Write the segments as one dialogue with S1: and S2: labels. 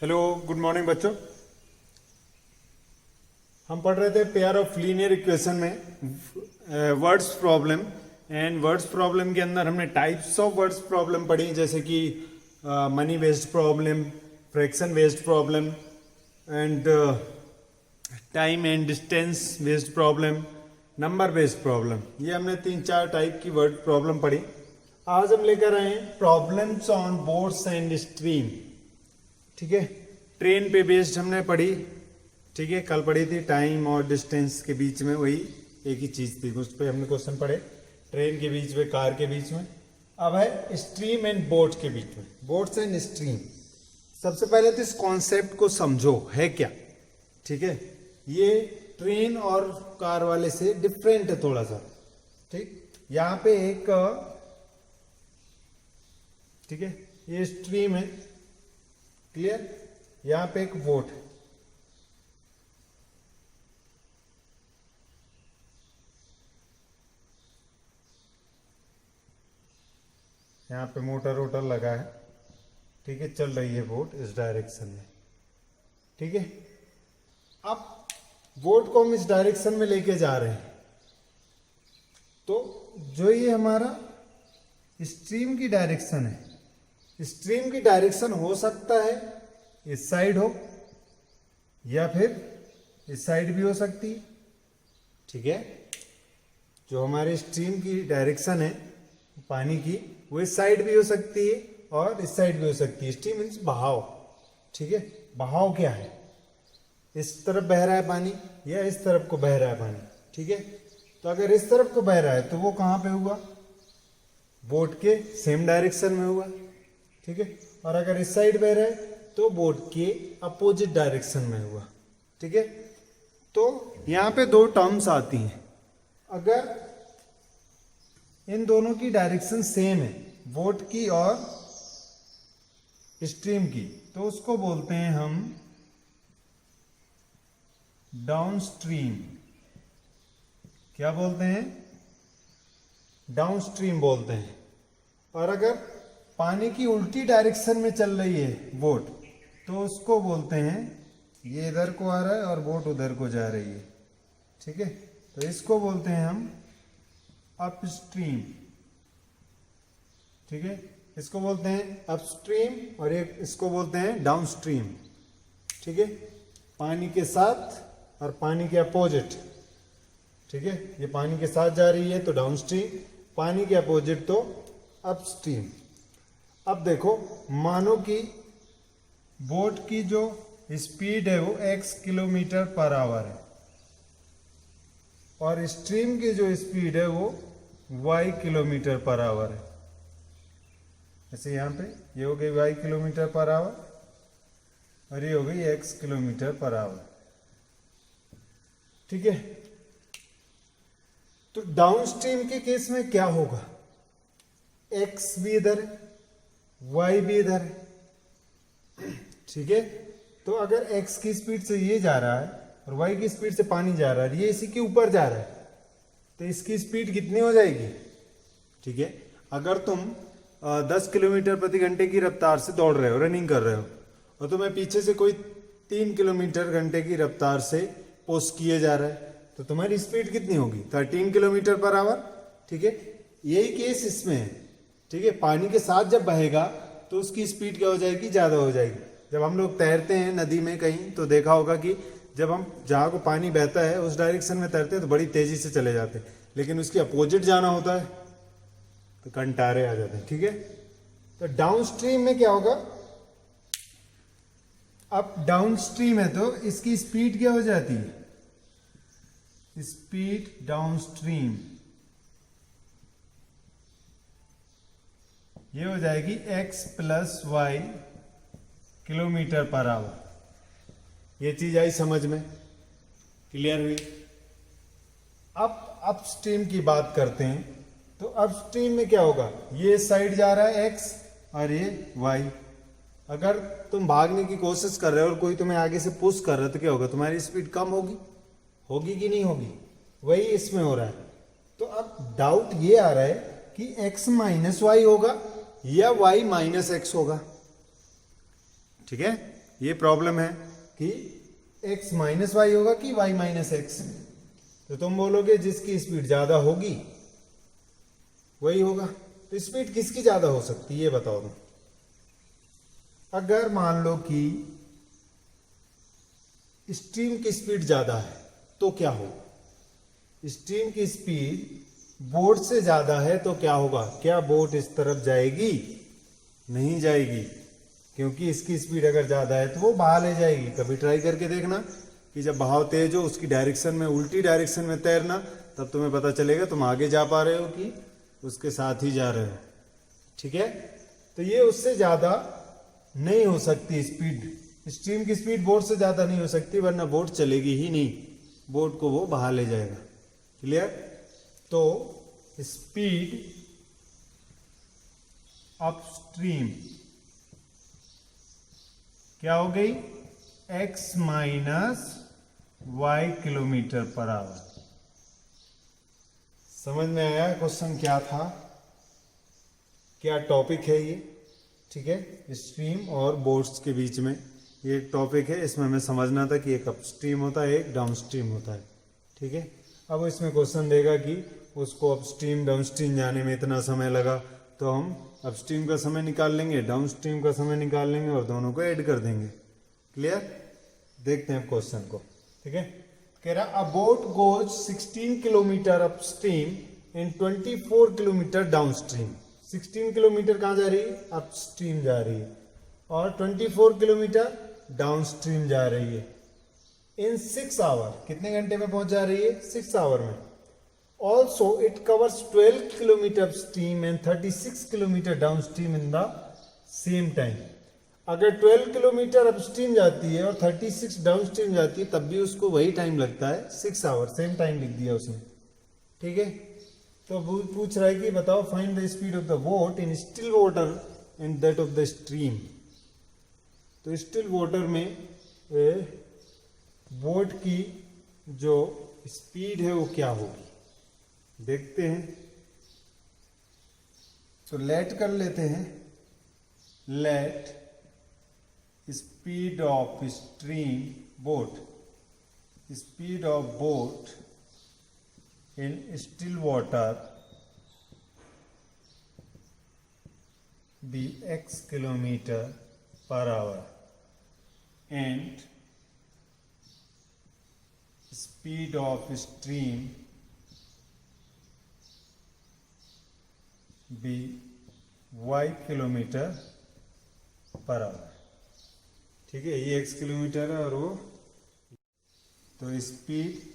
S1: Hello, good morning बच्चों। हम पढ़ रहे थे पेयर ऑफ लीनियर इक्वेशन में words problem. And words problem के अंदर हमने टाइप्स ऑफ वर्ड्स प्रॉब्लम पढ़ी, जैसे कि money based problem, fraction based problem and time and distance based problem, number based problem. ये हमने 3-4 टाइप की वर्ड प्रॉब्लम पढ़ी। आज हम लेकर आए हैं problems on boats and stream. ठीक है, ट्रेन पे बेस्ड हमने पढ़ी। ठीक है, कल पढ़ी थी टाइम और डिस्टेंस के बीच में, वही एक ही चीज थी, उस पर हमने क्वेश्चन पढ़े। ट्रेन के बीच में, कार के बीच में। अब है स्ट्रीम एंड बोट के बीच में, बोट्स एंड स्ट्रीम। सबसे पहले तो इस कॉन्सेप्ट को समझो है क्या। ठीक है, ये ट्रेन और कार वाले से डिफरेंट है थोड़ा सा। ठीक, यहाँ पे एक ठीक है, ये स्ट्रीम है, क्लियर। यहां पे एक बोट है, यहां पे मोटर वोटर लगा है। ठीक है, चल रही है बोट इस डायरेक्शन में। ठीक है, अब बोट को हम इस डायरेक्शन में लेके जा रहे हैं, तो जो ये हमारा स्ट्रीम की डायरेक्शन है, स्ट्रीम की डायरेक्शन हो सकता है इस साइड हो या फिर इस साइड भी हो सकती है। ठीक है, जो हमारे स्ट्रीम की डायरेक्शन है पानी की, वो इस साइड भी हो सकती है और इस साइड भी हो सकती है। स्ट्रीम मीन्स बहाव। ठीक है, बहाव क्या है, इस तरफ बह रहा है पानी या इस तरफ को बह रहा है पानी। ठीक है, तो अगर इस तरफ को बह रहा है तो वो कहाँ पे हुआ, बोट के सेम डायरेक्शन में हुआ। ठीक है, और अगर इस साइड बह रहा है तो बोट के अपोजिट डायरेक्शन में हुआ। ठीक है, तो यहां पे दो टर्म्स आती हैं। अगर इन दोनों की डायरेक्शन सेम है, बोट की और स्ट्रीम की, तो उसको बोलते हैं हम डाउनस्ट्रीम। क्या बोलते हैं, डाउनस्ट्रीम बोलते हैं। और अगर पानी की उल्टी डायरेक्शन में चल रही है बोट, तो उसको बोलते हैं, ये इधर को आ रहा है और बोट उधर को जा रही है। ठीक है, तो इसको बोलते हैं हम अपस्ट्रीम। ठीक है, इसको बोलते हैं अपस्ट्रीम और एक इसको बोलते हैं डाउनस्ट्रीम। ठीक है, पानी के साथ और पानी के अपोजिट। ठीक है, ये पानी के साथ जा रही है तो डाउनस्ट्रीम, पानी के अपोजिट तो अपस्ट्रीम। अब देखो, मानो कि बोट की जो स्पीड है वो x किलोमीटर पर आवर है और स्ट्रीम की जो स्पीड है वो y किलोमीटर पर आवर है। जैसे यहाँ पे ये हो गई y किलोमीटर पर आवर और ये हो गई x किलोमीटर पर आवर। ठीक है, तो डाउनस्ट्रीम के केस में क्या होगा, x भी इधर है, y भी इधर है। ठीक है, तो अगर x की स्पीड से ये जा रहा है और y की स्पीड से पानी जा रहा है, ये इसी के ऊपर जा रहा है, तो इसकी स्पीड कितनी हो जाएगी। ठीक है, अगर तुम 10 किलोमीटर प्रति घंटे की रफ्तार से दौड़ रहे हो, रनिंग कर रहे हो, और तुम्हें पीछे से कोई 3 किलोमीटर घंटे की रफ्तार से पोस्ट किए जा रहा है, तो तुम्हारी स्पीड कितनी होगी, 13 किलोमीटर पर आवर। ठीक है, यही केस इसमें है। ठीक है, पानी के साथ जब बहेगा तो उसकी स्पीड क्या हो जाएगी, ज़्यादा हो जाएगी। जब हम लोग तैरते हैं नदी में कहीं, तो देखा होगा कि जब हम जहाँ को पानी बहता है उस डायरेक्शन में तैरते हैं तो बड़ी तेजी से चले जाते हैं, लेकिन उसके अपोजिट जाना होता है तो कंटारे आ जाते हैं। ठीक है, तो डाउन स्ट्रीम में क्या होगा, अब डाउन स्ट्रीम है तो इसकी स्पीड क्या हो जाती है, स्पीड डाउन स्ट्रीम ये हो जाएगी x plus y kilometre per hour. ये चीज आई समझ में, क्लियर हुई। अब अपस्ट्रीम की बात करते हैं, तो अपस्ट्रीम में क्या होगा, ये साइड जा रहा है x और ये y। अगर तुम भागने की कोशिश कर रहे हो और कोई तुम्हें आगे से पुश कर रहा है, तो क्या होगा, तुम्हारी स्पीड कम होगी, होगी कि नहीं होगी, वही इसमें हो रहा है। तो अब डाउट ये आ रहा है कि x माइनस वाई होगा या y माइनस एक्स होगा। ठीक है, ये प्रॉब्लम है कि x माइनस वाई होगा कि y माइनस एक्स, तो तुम बोलोगे जिसकी स्पीड ज्यादा होगी वही होगा। तो स्पीड किसकी ज्यादा हो सकती है ये बताओ तुम। अगर मान लो कि स्ट्रीम की स्पीड ज्यादा है तो क्या होगा? स्ट्रीम की स्पीड बोट से ज्यादा है तो क्या होगा? क्या बोट इस तरफ जाएगी? नहीं जाएगी, क्योंकि इसकी स्पीड अगर ज्यादा है तो वो बहा ले जाएगी। कभी ट्राई करके देखना कि जब बहाव तेज हो उसकी डायरेक्शन में, उल्टी डायरेक्शन में तैरना, तब तुम्हें पता चलेगा तुम आगे जा पा रहे हो कि उसके साथ ही जा रहे हो। ठीक है, तो ये उससे ज्यादा नहीं हो सकती स्पीड, स्ट्रीम की स्पीड बोट से ज्यादा नहीं हो सकती, वरना बोट चलेगी ही नहीं, बोट को वो बहा ले जाएगा। क्लियर? तो स्पीड अपस्ट्रीम क्या हो गई? x minus y kilometre per hour. समझ में आया क्वेश्चन क्या था, क्या टॉपिक है ये? ठीक है, स्ट्रीम और बोट्स के बीच में ये टॉपिक है। इसमें हमें समझना था कि एक अपस्ट्रीम होता है, एक डाउनस्ट्रीम होता है। ठीक है, अब इसमें क्वेश्चन देगा कि उसको अपस्ट्रीम डाउनस्ट्रीम जाने में इतना समय लगा, तो हम अपस्ट्रीम का समय निकाल लेंगे, डाउनस्ट्रीम का समय निकाल लेंगे और दोनों को ऐड कर देंगे। क्लियर? देखते हैं क्वेश्चन को। ठीक है, कह रहा अ boat goes 16 kilometre upstream and 24 kilometre downstream. 16 kilometre कहाँ जा रही है? अपस्ट्रीम जा रही है, और 24 किलोमीटर डाउनस्ट्रीम जा रही है। इन 6 आवर, कितने घंटे में पहुंच जा रही है? 6 आवर में। Also it covers 12 kilometre upstream and 36 kilometre downstream in the same time. अगर 12 किलोमीटर अपस्ट्रीम जाती है और 36 डाउनस्ट्रीम जाती है, तब भी उसको वही टाइम लगता है, 6 आवर, सेम टाइम लिख दिया उसने। ठीक है, तो पूछ रहा है कि बताओ find the speed of the boat in still water and that of the stream. तो स्टिल वाटर में बोट की जो स्पीड है वो क्या होगी, देखते हैं। तो लेट कर लेते हैं, let speed of stream boat, speed of boat in still water be x kilometer per hour and speed of stream be y kilometre per hour. ठीक है, ये x किलोमीटर है और वो, तो speed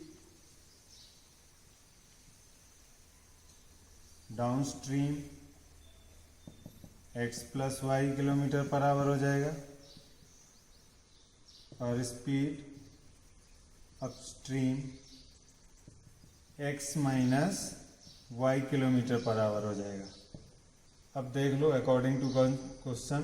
S1: downstream x plus y kilometre per hour हो जाएगा, और speed upstream x minus y kilometre per hour हो जाएगा। अब देख लो अकॉर्डिंग टू क्वेश्चन,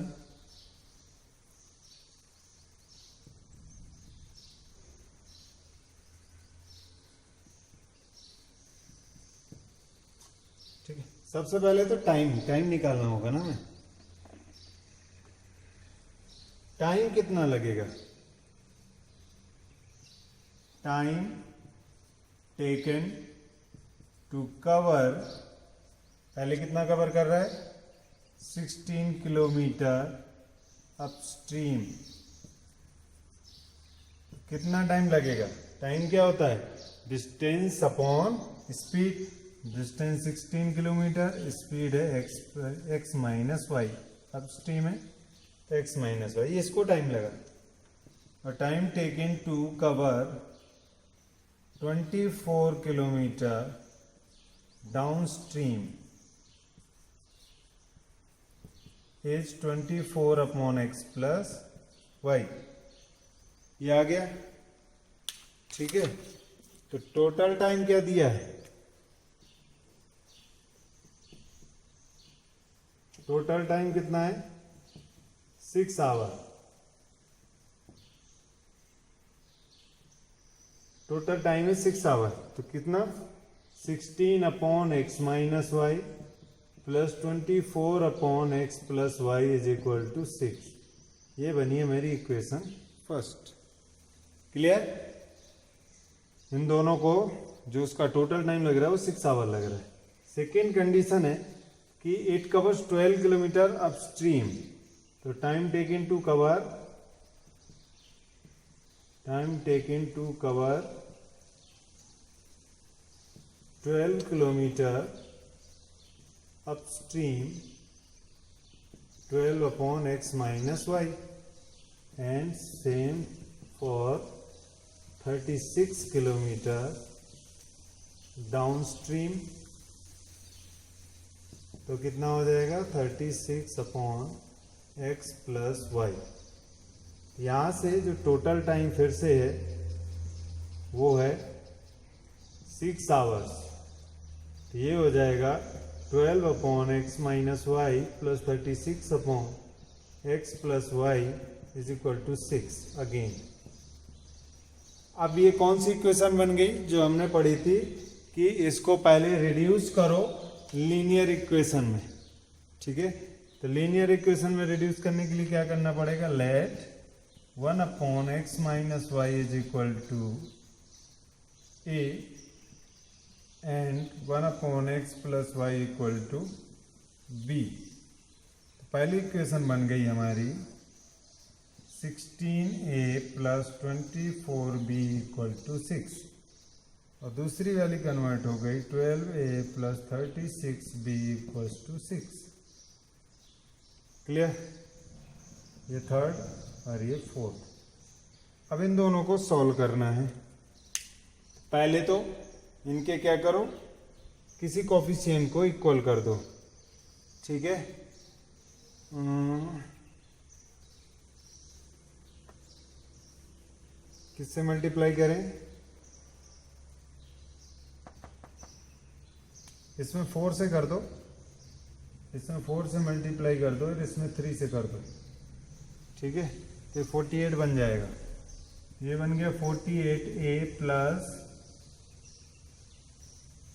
S1: ठीक है। सबसे पहले तो टाइम निकालना होगा ना हमें। टाइम कितना लगेगा? टाइम टेकन टू कवर, पहले कितना कवर कर रहा है? 16 किलोमीटर अपस्ट्रीम। कितना टाइम लगेगा? टाइम क्या होता है? Distance upon speed. Distance 16 kilometre, speed है x माइनस वाई, अपस्ट्रीम है तो x माइनस वाई, इसको टाइम लगा। और time taken to cover 24 kilometre downstream is 24 upon x plus y. ये आ गया। ठीक है, तो टोटल टाइम क्या दिया है? टोटल टाइम कितना है? 6 आवर। टोटल टाइम है 6 आवर, तो कितना? 16 upon x minus y plus 24 upon x plus y is equal to 6। ये बनी है मेरी इक्वेशन फर्स्ट। क्लियर? इन दोनों को जो उसका टोटल टाइम लग रहा है वो 6 आवर लग रहा है। सेकेंड कंडीशन है कि इट कवर्स 12 किलोमीटर अपस्ट्रीम, तो time taken to cover 12 kilometre upstream 12 upon x minus y, and same for 36 kilometer downstream, तो कितना हो जाएगा 36 अपॉन x प्लस वाई। यहाँ से जो टोटल टाइम फिर से है वो है 6 आवर्स, तो ये हो जाएगा 12 upon x minus y plus 36 upon x plus y is equal to 6 again. अब ये कौन सी इक्वेशन बन गई जो हमने पढ़ी थी कि इसको पहले रिड्यूस करो लीनियर इक्वेशन में। ठीक है, तो लीनियर इक्वेशन में रिड्यूस करने के लिए क्या करना पड़ेगा, let 1 upon x minus y is equal to a and 1 upon x plus y equal to b. तो पहली इक्वेशन बन गई हमारी 16a plus 24b equal to 6, और दूसरी वाली कन्वर्ट हो गई 12a plus 36b equal to 6। Clear? ये थर्ड और ये फोर्थ। अब इन दोनों को सॉल्व करना है। पहले तो इनके क्या करो, किसी कोफिशिएंट को इक्वल कर दो। ठीक है, किससे मल्टीप्लाई करें, इसमें 4 से कर दो, इसमें 4 से मल्टीप्लाई कर दो और इसमें 3 से कर दो। ठीक है, तो 48 बन जाएगा। ये बन गया 48a प्लस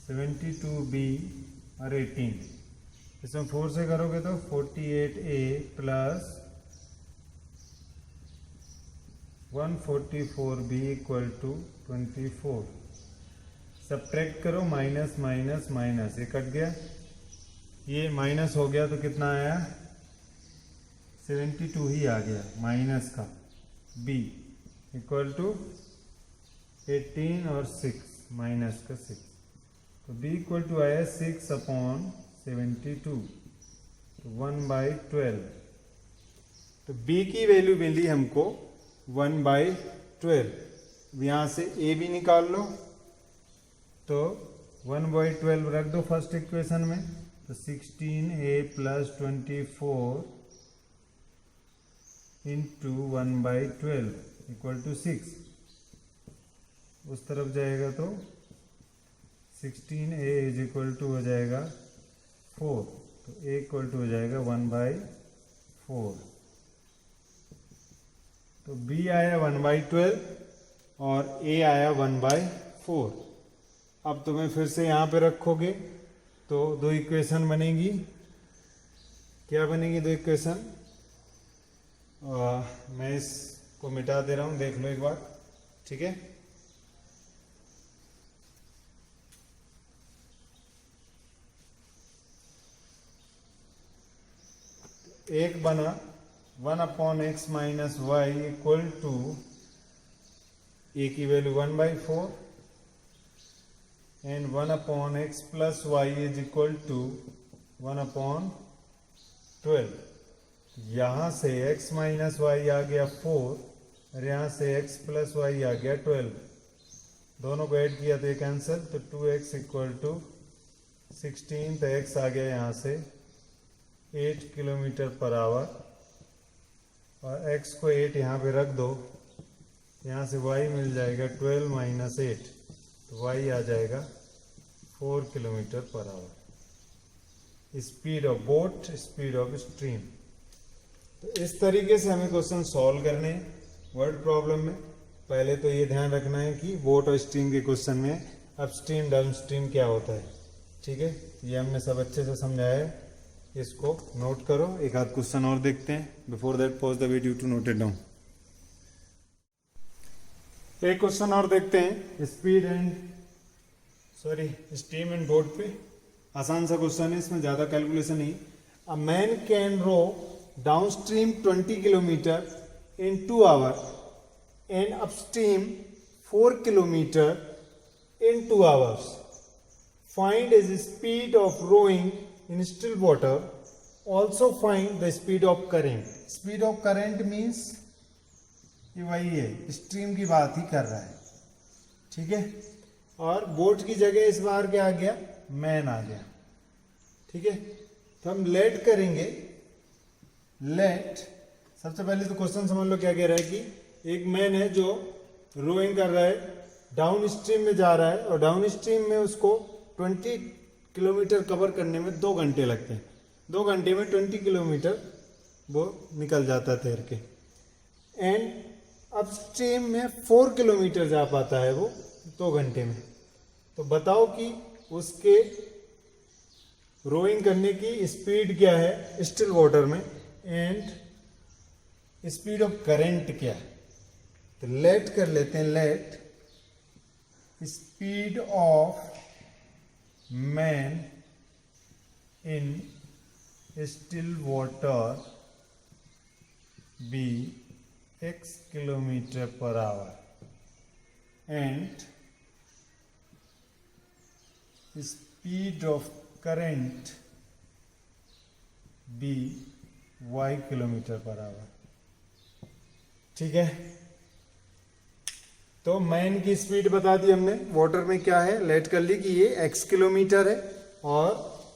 S1: 72b और 18। इसमें 4 से करोगे तो 48a plus 144b equal to 24। Subtract करो, माइनस माइनस माइनस, ये कट गया, ये माइनस हो गया तो कितना आया 72 ही आ गया माइनस का। b इक्वल टू 18 और 6 माइनस का 6, तो b इक्वल टू आया 6 अपॉन 72, तो 1/12। तो b की वैल्यू मिली हमको 1/12। यहाँ से a भी निकाल लो, तो 1/12 रख दो फर्स्ट इक्वेशन में, तो 16a plus 24 into 1/12 equal to 6। उस तरफ जाएगा तो 16a इज इक्वल टू हो जाएगा 4, तो a इक्वल टू हो जाएगा 1/4। तो b आया 1/12 और a आया 1/4। अब तुम्हें फिर से यहाँ पे रखोगे तो दो इक्वेशन बनेगी। क्या बनेगी दो इक्वेशन, मैं इसको मिटा दे रहा हूँ, देख लो एक बार। ठीक है, एक बना 1 upon x minus y equal to A की value 1/4 and 1 upon x plus y is equal to 1 upon 12। यहाँ से x माइनस वाई आ गया 4 और यहाँ से x प्लस वाई आ गया 12। दोनों को ऐड किया तो ये कैंसिल, तो 2x इक्वल टू 16, तो x आ गया यहाँ से 8 किलोमीटर पर आवर, और x को 8 यहाँ पे रख दो, यहाँ से y मिल जाएगा 12 माइनस 8, तो y आ जाएगा 4 kilometre per our. Speed of boat, speed of stream. तो इस तरीके से हमें क्वेश्चन सॉल्व करने हैं वर्ड प्रॉब्लम में। पहले तो ये ध्यान रखना है कि बोट और स्ट्रीम के क्वेश्चन में अपस्ट्रीम डाउनस्ट्रीम क्या होता है। ठीक है, ये हमने सब अच्छे से समझाया है। इसको नोट करो। एक आध क्वेश्चन और देखते हैं। Before that pause the video to note it down. एक क्वेश्चन और देखते हैं, स्टीम एंड बोट पे। आसान सा क्वेश्चन है, इसमें ज़्यादा कैलकुलेशन नहीं। A man can row downstream 20 kilometre in 2 hours and upstream 4 kilometer in 2 hours. Find the speed of rowing in still water. Also find the speed of current. Speed of current means ये वही है, stream की बात ही कर रहा है, ठीक है। और बोट की जगह इस बार क्या आ गया, मैन आ गया, ठीक है। तो हम लेट करेंगे। लेट, सबसे पहले तो क्वेश्चन समझ लो क्या कह रहा है कि एक मैन है जो रोइंग कर रहा है, डाउन स्ट्रीम में जा रहा है और डाउन स्ट्रीम में उसको 20 किलोमीटर कवर करने में 2 घंटे लगते हैं। 2 घंटे में 20 किलोमीटर वो निकल जाता है तैर के। एंड अपस्ट्रीम में 4 किलोमीटर जा पाता है वो 2 घंटे में। तो बताओ कि उसके रोइंग करने की स्पीड क्या है स्टिल वाटर में, एंड स्पीड ऑफ करंट क्या है। तो लेट कर लेते हैं। Let speed of man in still water be x kilometre per hour and speed of current be y kilometre per hour, ठीक है। तो मैन की स्पीड बता दी हमने, वाटर में क्या है लेट कर ली कि ये x किलोमीटर है, और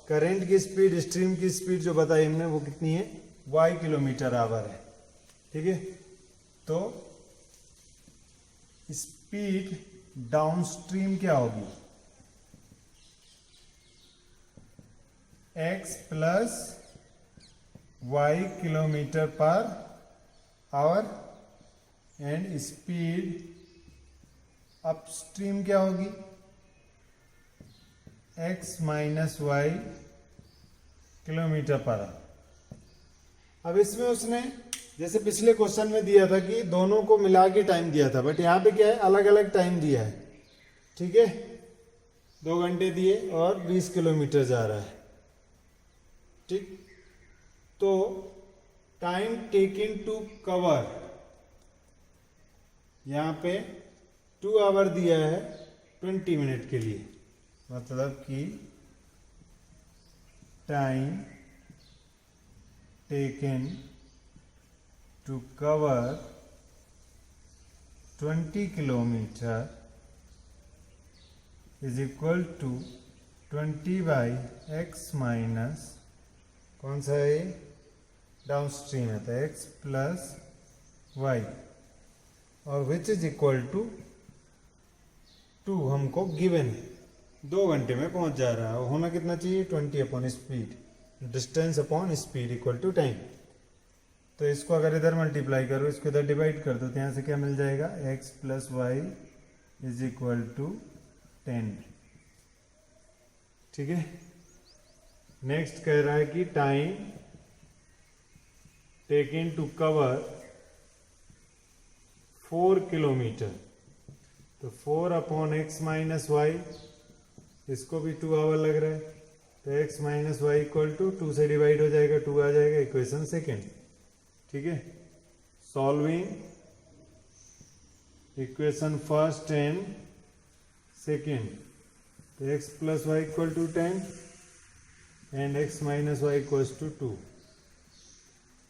S1: करंट की स्पीड, स्ट्रीम की स्पीड जो बताई हमने वो कितनी है, y किलोमीटर आवर है, ठीक है। तो स्पीड डाउन स्ट्रीम क्या होगी, x plus y kilometre per hour, and speed upstream क्या होगी, x minus y kilometre per hour. अब इसमें उसने जैसे पिछले क्वेश्चन में दिया था कि दोनों को मिला के टाइम दिया था, बट यहाँ पे क्या है अलग अलग टाइम दिया है, ठीक है। 2 घंटे दिए और 20 किलोमीटर जा रहा है, ठीक। तो टाइम टेकन टू कवर, यहाँ पे 2 आवर दिया है 20 मिनट के लिए, मतलब कि time taken to cover 20 kilometre is equal to 20 by x minus, कौन सा है डाउन स्ट्रीम है, तो x प्लस वाई, और विच इज इक्वल टू 2 हमको गिवन है। 2 घंटे में पहुंच जा रहा है, होना कितना चाहिए 20 upon speed, distance upon speed equal to time. तो इसको अगर इधर मल्टीप्लाई करो, इसको इधर डिवाइड कर दो, तो यहाँ से क्या मिल जाएगा, x plus y is equal to 10, ठीक है। नेक्स्ट कह रहा है कि time taken to cover 4 kilometre, तो 4 अपॉन x माइनस वाई, इसको भी 2 आवर लग रहा है, तो x minus y equal to 2 से डिवाइड हो जाएगा, 2 आ जाएगा, इक्वेशन सेकेंड, ठीक है। Solving equation first and second, तो x plus y equal to 10 and x minus y equal to 2,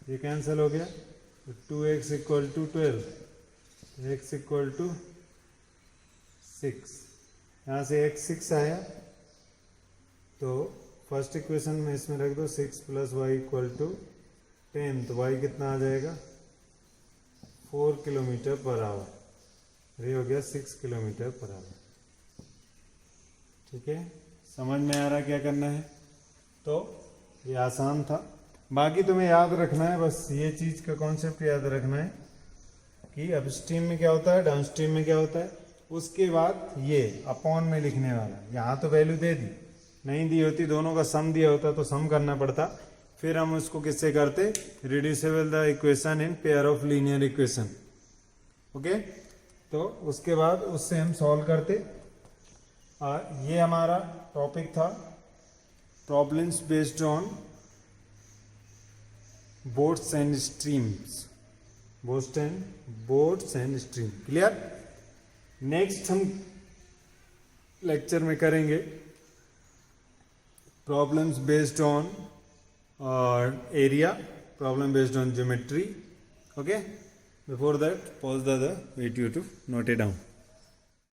S1: ये कैंसिल हो गया, तो 2x equal to 12, x equal to 6, यहाँ से x 6 आया, तो फर्स्ट इक्वेशन में इसमें रख दो 6 प्लस वाई इक्वल टू 10, तो y कितना आ जाएगा 4 किलोमीटर पर आवर, ये हो गया 6 किलोमीटर पर आवर, ठीक है। समझ में आ रहा क्या करना है, तो ये आसान था। बाकी तुम्हें याद रखना है, बस ये चीज़ का कॉन्सेप्ट याद रखना है कि अपस्ट्रीम में क्या होता है, डाउनस्ट्रीम में क्या होता है। उसके बाद ये अपॉन में लिखने वाला, यहाँ तो वैल्यू दे दी, नहीं दी होती, दोनों का सम दिया होता तो सम करना पड़ता, फिर हम उसको किससे करते, reducible the equation in pair of linear equation. Okay, तो उसके बाद उससे हम सॉल्व करते। ये हमारा टॉपिक था problems based on boats and streams, boats and stream. Clear. Next हम लेक्चर में करेंगे problems based on area, problem based on geometry. Okay, before that pause the video to note it down.